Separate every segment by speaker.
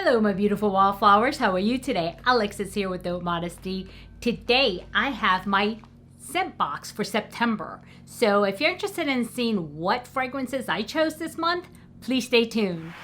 Speaker 1: Hello, my beautiful wildflowers. How are you today? Alex is here with the Modesty. Today, I have my scent box for September. So if you're interested in seeing what fragrances I chose this month, please stay tuned.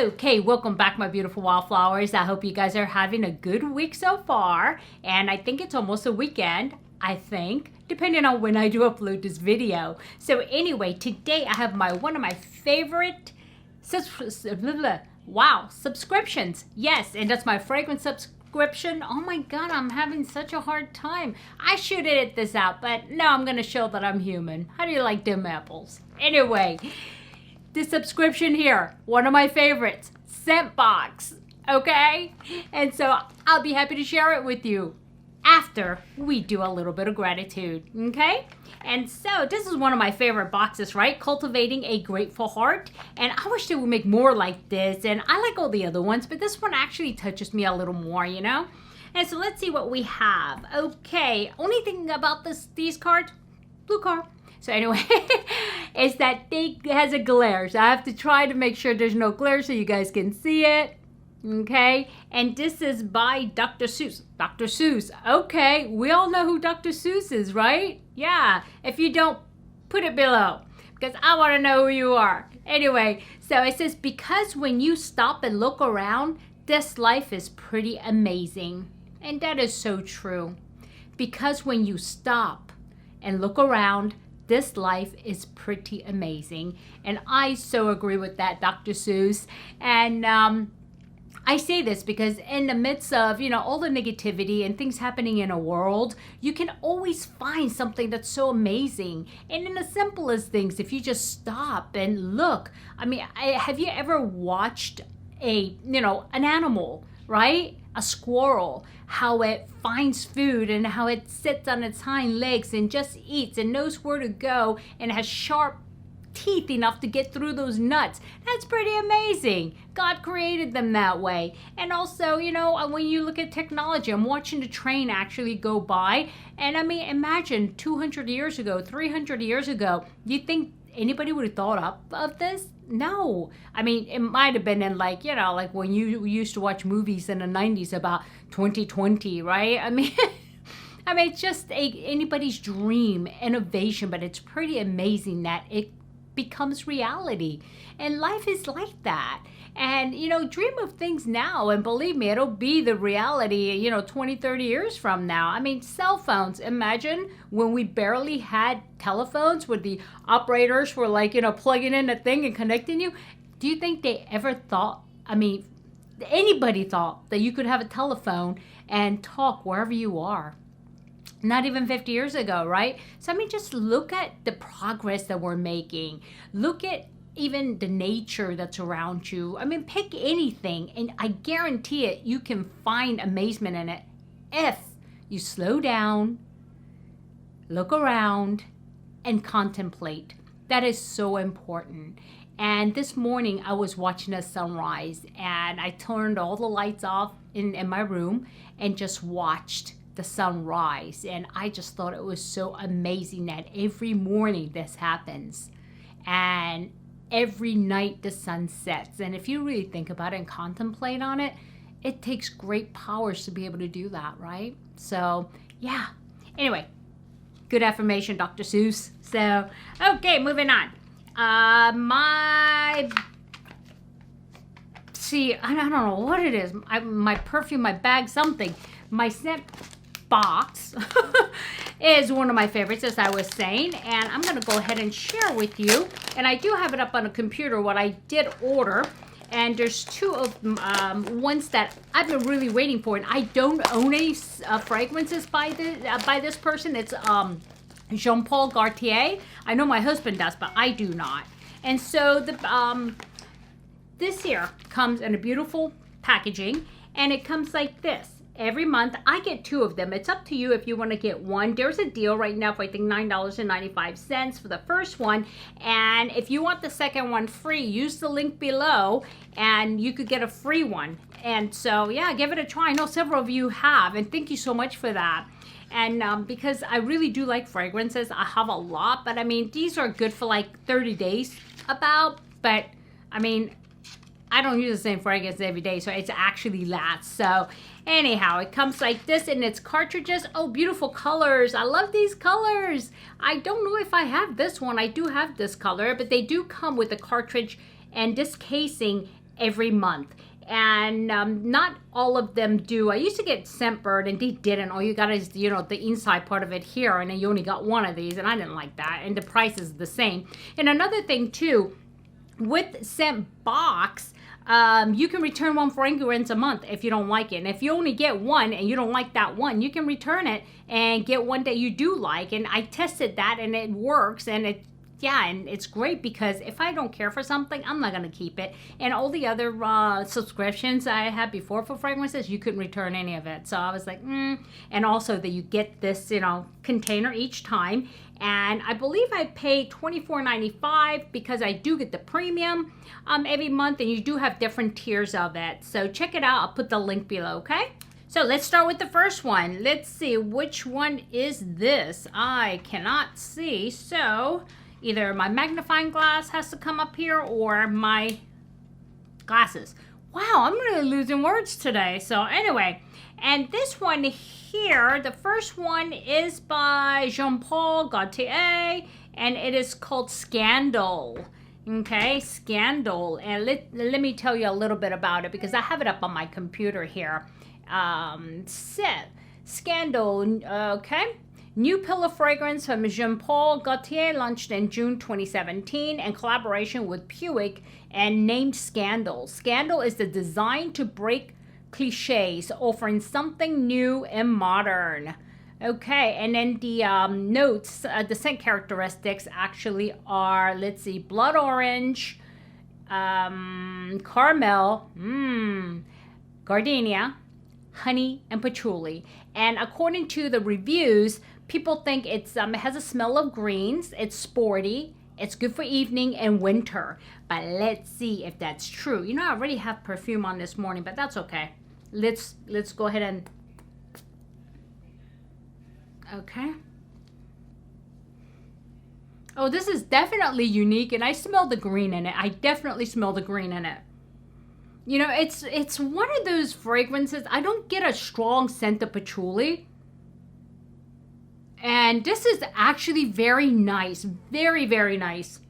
Speaker 1: Okay, welcome back, my beautiful wildflowers. I hope you guys are having a good week so far. And I think it's almost a weekend, I think, depending on when I do upload this video. So anyway, today I have one of my favorite subscriptions. Yes, and that's my fragrance subscription. Oh my God, I'm having such a hard time. I should edit this out, but no, I'm gonna show that I'm human. How do you like them apples? Anyway, this subscription here, one of my favorites, Scentbox, okay? And so I'll be happy to share it with you after we do a little bit of gratitude, okay? And so this is one of my favorite boxes, right? Cultivating a Grateful Heart. And I wish they would make more like this. And I like all the other ones, but this one actually touches me a little more, you know? And so let's see what we have. Okay, only thing about these cards, blue card. So anyway, is that it has a glare. So I have to try to make sure there's no glare so you guys can see it. Okay, and this is by Dr. Seuss. Dr. Seuss. Okay, we all know who Dr. Seuss is, right? Yeah, if you don't, put it below because I want to know who you are. Anyway, so it says, because when you stop and look around, this life is pretty amazing. And that is so true. Because when you stop and look around, this life is pretty amazing. And I so agree with that, Dr. Seuss. And I say this because in the midst of, you know, all the negativity and things happening in a world, you can always find something that's so amazing. And in the simplest things, if you just stop and look. I mean, have you ever watched an animal, right? A squirrel, how it finds food and how it sits on its hind legs and just eats and knows where to go and has sharp teeth enough to get through those nuts. That's pretty amazing. God created them that way. And also, you know, when you look at technology, I'm watching the train actually go by. And I mean, imagine 200 years ago, 300 years ago, do you think anybody would have thought up of this? No. I mean, it might have been in like when you used to watch movies in the 90s about 2020, right? I mean, it's just anybody's dream, innovation, but it's pretty amazing that it becomes reality. And life is like that. And, you know, dream of things now, and believe me, it'll be the reality, 20, 30 years from now. I mean, cell phones. Imagine when we barely had telephones, where the operators were like, plugging in a thing and connecting you. Do you think they ever thought, anybody thought that you could have a telephone and talk wherever you are? Not even 50 years ago, right? So, just look at the progress that we're making. Look at even the nature that's around you. Pick anything, and I guarantee it, you can find amazement in it if you slow down, look around, and contemplate. That is so important. And this morning, I was watching a sunrise, and I turned all the lights off in my room and just watched the sunrise. And I just thought it was so amazing that every morning this happens. And every night the sun sets. And if you really think about it and contemplate on it, it takes great powers to be able to do that, right? So, yeah. Anyway, good affirmation, Dr. Seuss. So, okay, moving on. I don't know what it is. My perfume, my bag, something. My scent box is one of my favorites, as I was saying, and I'm going to go ahead and share with you. And I do have it up on a computer, what I did order, and there's two of ones that I've been really waiting for, and I don't own any fragrances by this person. It's Jean-Paul Gartier. I know my husband does, but I do not. And so this here comes in a beautiful packaging, and it comes like this. every month. I get 2 of them. It's up to you if you want to get one. There's a deal right now for I think $9.95 for the first one. And if you want the second one free, use the link below and you could get a free one. And so, yeah, give it a try. I know several of you have, and thank you so much for that. And because I really do like fragrances, I have a lot, but I mean, these are good for like 30 days about, but I mean, I don't use the same fragrance every day, so it's actually lasts. So anyhow, it comes like this in its cartridges. Oh, beautiful colors. I love these colors. I don't know if I have this one. I do have this color, but they do come with a cartridge and this casing every month. And not all of them do. I used to get Scentbird and they didn't. All you got is, you know, the inside part of it here, and then you only got one of these, and I didn't like that. And the price is the same. And another thing too, with Scentbox, you can return one fragrance a month if you don't like it. And if you only get one and you don't like that one, you can return it and get one that you do like. And I tested that and it works, and and it's great because if I don't care for something, I'm not going to keep it. And all the other subscriptions I had before for fragrances, you couldn't return any of it. So I was like, And also that you get this, you know, container each time. And I believe I pay $24.95 because I do get the premium every month, and you do have different tiers of it. So check it out. I'll put the link below, okay? So let's start with the first one. Let's see, which one is this? I cannot see, so either my magnifying glass has to come up here or my glasses. Wow, I'm really losing words today. So anyway, and this one here, the first one is by Jean-Paul Gartier, and it is called Scandal. Okay, Scandal. And let me tell you a little bit about it because I have it up on my computer here. Scandal, okay. New pillow fragrance from Jean-Paul Gaultier, launched in June 2017 in collaboration with Puig and named Scandal. Scandal is the design to break cliches, offering something new and modern. Okay, and then the notes, the scent characteristics actually are, let's see, blood orange, caramel, gardenia, honey, and patchouli. And according to the reviews, people think it has a smell of greens, it's sporty, it's good for evening and winter. But let's see if that's true. You know, I already have perfume on this morning, but that's okay. Let's go ahead and, okay. Oh, this is definitely unique, and I smell the green in it. I definitely smell the green in it. You know, it's one of those fragrances, I don't get a strong scent of patchouli. And this is actually very nice. Very, very nice.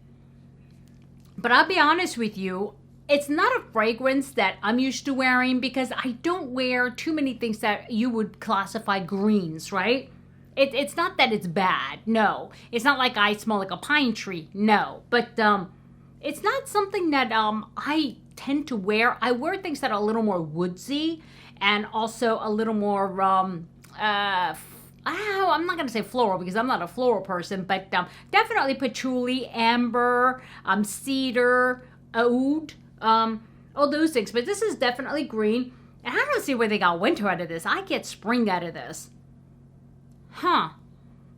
Speaker 1: But I'll be honest with you, it's not a fragrance that I'm used to wearing because I don't wear too many things that you would classify greens, right? It's not that it's bad. No. It's not like I smell like a pine tree. No. But it's not something that I tend to wear. I wear things that are a little more woodsy and also a little more I'm not going to say floral because I'm not a floral person, but definitely patchouli, amber, cedar, oud, all those things. But this is definitely green. And I don't see where they got winter out of this. I get spring out of this. Huh.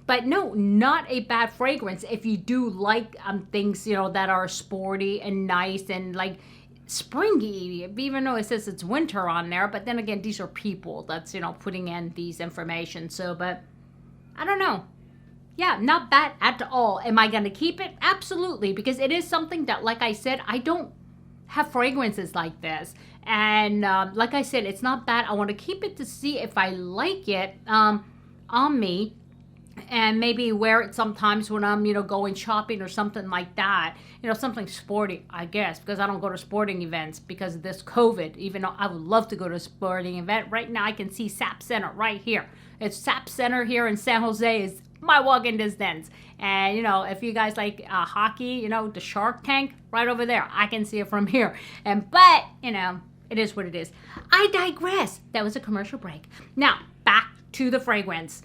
Speaker 1: But no, not a bad fragrance if you do like things, you know, that are sporty and nice and like springy, even though it says it's winter on there. But then again, these are people that's, you know, putting in these information. So, but I don't know. Yeah, not bad at all. Am I going to keep it? Absolutely. Because it is something that, like I said, I don't have fragrances like this. And like I said, it's not bad. I want to keep it to see if I like it on me. And maybe wear it sometimes when I'm, you know, going shopping or something like that. You know, something sporty, I guess, because I don't go to sporting events because of this COVID, even though I would love to go to a sporting event. Right now, I can see SAP Center right here. It's SAP Center here in San Jose is my walking distance. And, you know, if you guys like hockey, you know, the Shark Tank right over there, I can see it from here. But, you know, it is what it is. I digress. That was a commercial break. Now, back to the fragrance.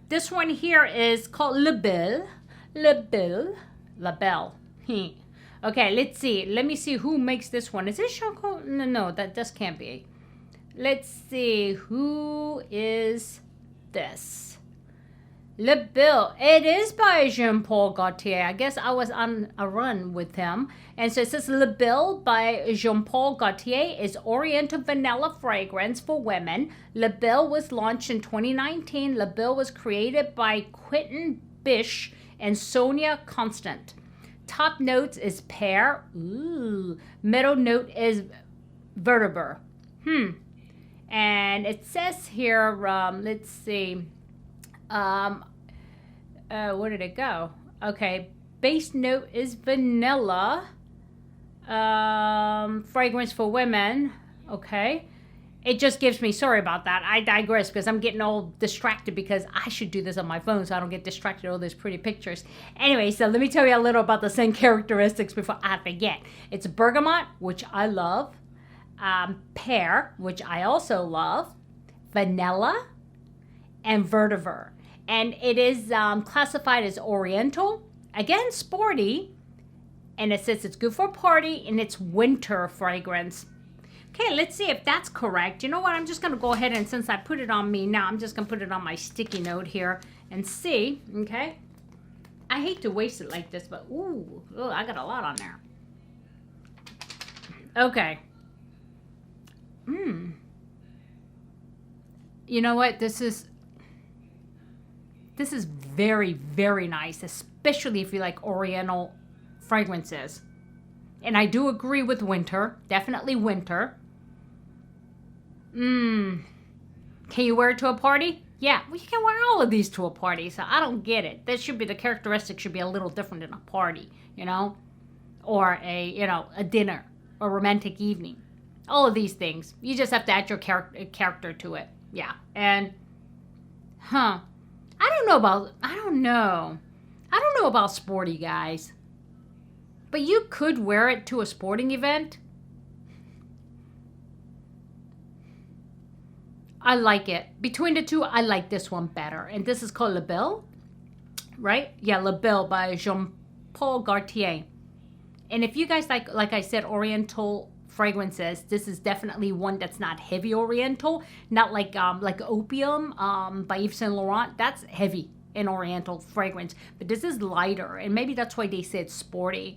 Speaker 1: This one here is called La Belle. Okay, let's see. Let me see who makes this one. Is this Chanel? No, that just can't be. let's see. Who is this? Le Bill. It is by Jean-Paul Gartier. I guess I was on a run with him. And so it says Le Bill by Jean-Paul Gartier is Oriental vanilla fragrance for women. Le Bill was launched in 2019. Le Bill was created by Quentin Bish and Sonia Constant. Top notes is pear. Ooh. Middle note is vetiver. And it says here, let's see. Where did it go? Okay, base note is vanilla. Fragrance for women. Okay. It just gives me, sorry about that. I digress because I'm getting all distracted because I should do this on my phone so I don't get distracted with all those pretty pictures. Anyway, so let me tell you a little about the scent characteristics before I forget. It's bergamot, which I love. Pear, which I also love. Vanilla. And vetiver. And it is classified as Oriental. Again, sporty. And it says it's good for a party and it's winter fragrance. Okay, let's see if that's correct. You know what? I'm just going to go ahead and since I put it on me now, I'm just going to put it on my sticky note here and see. Okay. I hate to waste it like this, but ooh, I got a lot on there. Okay. You know what? This is very, very nice, especially if you like Oriental fragrances. And I do agree with winter. Definitely winter. Can you wear it to a party? Yeah, well, you can wear all of these to a party, so I don't get it. That should be, the characteristics should be a little different in a party, you know? Or a dinner or romantic evening. All of these things. You just have to add your character to it. Yeah. And, I don't know about sporty guys. But you could wear it to a sporting event. I like it. Between the two, I like this one better. And this is called Le Bill, right? Yeah, Le Bill by Jean-Paul Gartier. And if you guys like I said, Oriental fragrances, this is definitely one that's not heavy Oriental. Not like Opium by Yves Saint Laurent. That's heavy in Oriental fragrance. But this is lighter. And maybe that's why they said sporty.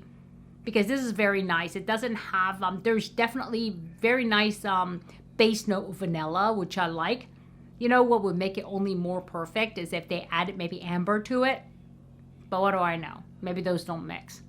Speaker 1: Because this is very nice. It doesn't have, there's definitely very nice base note of vanilla, which I like. You know what would make it only more perfect is if they added maybe amber to it. But what do I know? Maybe those don't mix.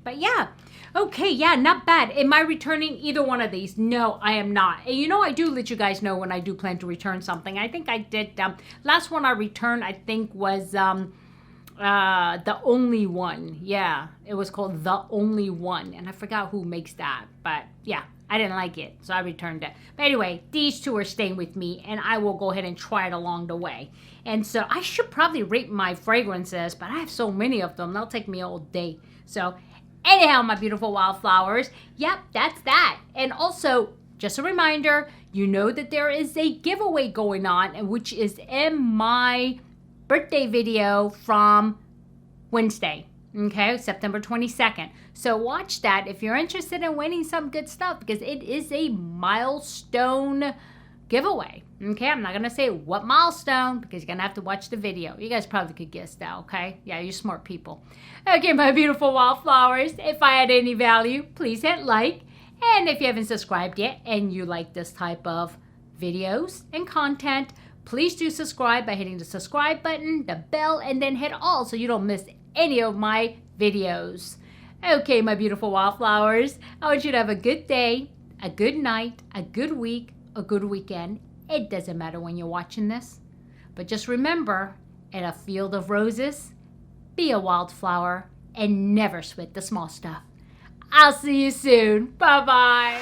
Speaker 1: But yeah. Okay, yeah, not bad. Am I returning either one of these? No, I am not. And you know, I do let you guys know when I do plan to return something. I think I did, last one I returned, I think was, The Only One. Yeah, it was called The Only One. And I forgot who makes that. But yeah, I didn't like it, so I returned it. But anyway, these two are staying with me, and I will go ahead and try it along the way. And so I should probably rate my fragrances, but I have so many of them. That'll take me all day. So anyhow, my beautiful wildflowers, yep, that's that. And also, just a reminder, you know that there is a giveaway going on, which is in my birthday video from Wednesday, okay, September 22nd. So watch that if you're interested in winning some good stuff, because it is a milestone giveaway, okay? I'm not going to say what milestone, because you're going to have to watch the video. You guys probably could guess that, okay? Yeah, you're smart people. Okay, my beautiful wildflowers, if I had any value, please hit like. And if you haven't subscribed yet and you like this type of videos and content, please do subscribe by hitting the subscribe button, the bell, and then hit all so you don't miss any of my videos. Okay, my beautiful wildflowers, I want you to have a good day, a good night, a good week, a good weekend. It doesn't matter when you're watching this. But just remember, in a field of roses, be a wildflower and never sweat the small stuff. I'll see you soon. Bye-bye.